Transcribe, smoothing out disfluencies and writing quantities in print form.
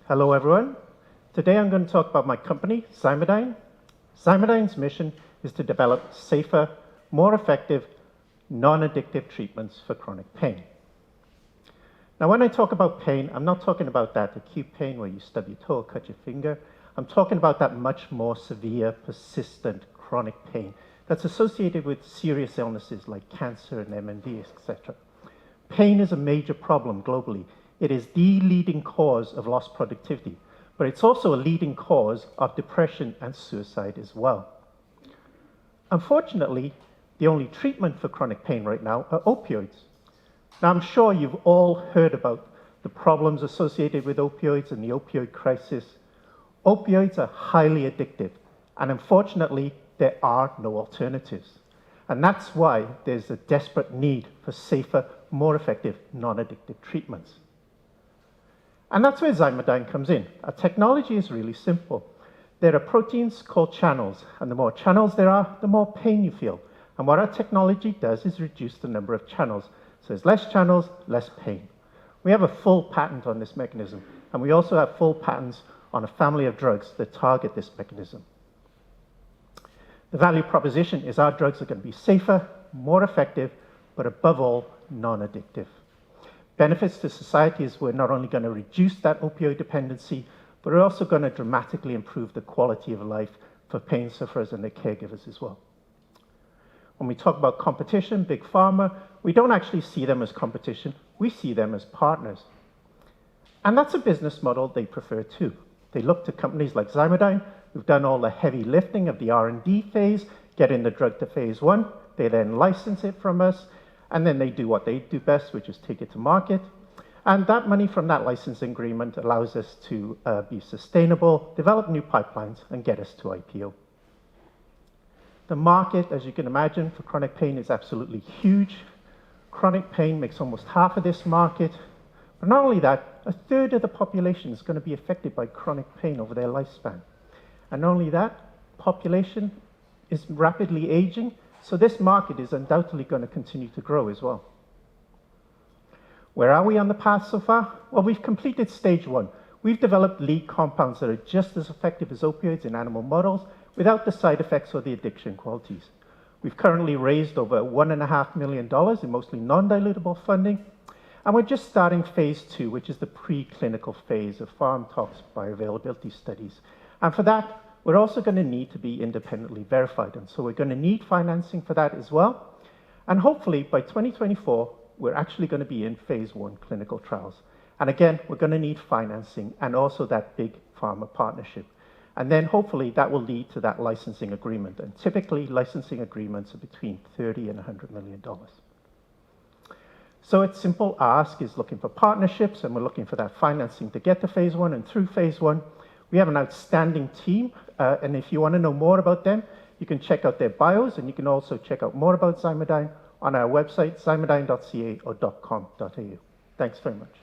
Hello, everyone. Today I'm going to talk about my company, Zymedyne. Zymedyne's mission is to develop safer, more effective, non-addictive treatments for chronic pain. Now, when I talk about pain, I'm not talking about that acute pain where you stub your toe or cut your finger. I'm talking about that much more severe, persistent, chronic pain that's associated with serious illnesses like cancer and MND, etc. Pain is a major problem globally. It is the leading cause of lost productivity, but it's also a leading cause of depression and suicide as well. Unfortunately, the only treatment for chronic pain right now are opioids. Now, I'm sure you've all heard about the problems associated with opioids and the opioid crisis. Opioids are highly addictive, and unfortunately, there are no alternatives. And that's why there's a desperate need for safer, more effective, non-addictive treatments. And that's where Zymedyne comes in. Our technology is really simple. There are proteins called channels, and the more channels there are, the more pain you feel. And what our technology does is reduce the number of channels. So there's less channels, less pain. We have a full patent on this mechanism, and we also have full patents on a family of drugs that target this mechanism. The value proposition is our drugs are going to be safer, more effective, but above all, non-addictive. Benefits to society is we're not only going to reduce that opioid dependency, but we're also going to dramatically improve the quality of life for pain sufferers and their caregivers as well. When we talk about competition, Big Pharma, we don't actually see them as competition, we see them as partners. And that's a business model they prefer too. They look to companies like Zymedyne, who've done all the heavy lifting of the R&D phase, getting the drug to phase 1, they then license it from us, and then they do what they do best, which is take it to market. And that money from that licensing agreement allows us to be sustainable, develop new pipelines, and get us to IPO. The market, as you can imagine, for chronic pain is absolutely huge. Chronic pain makes almost half of this market. But not only that, a third of the population is going to be affected by chronic pain over their lifespan. And not only that, population is rapidly aging, so this market is undoubtedly going to continue to grow as well. Where are we on the path so far? Well, we've completed stage 1. We've developed lead compounds that are just as effective as opioids in animal models without the side effects or the addiction qualities. We've currently raised over $1.5 million in mostly non-dilutable funding, and we're just starting phase 2, which is the preclinical phase of farm tox bioavailability studies. And for that, we're also going to need to be independently verified. And so we're going to need financing for that as well. And hopefully by 2024, we're actually going to be in phase 1 clinical trials. And again, we're going to need financing and also that big pharma partnership. And then hopefully that will lead to that licensing agreement. And typically licensing agreements are between $30 and $100 million. So it's simple. Our ask is looking for partnerships, and we're looking for that financing to get to phase 1 and through phase 1. We have an outstanding team, and if you want to know more about them, you can check out their bios, and you can also check out more about Zymedyne on our website, zymedyne.ca or .com.au. Thanks very much.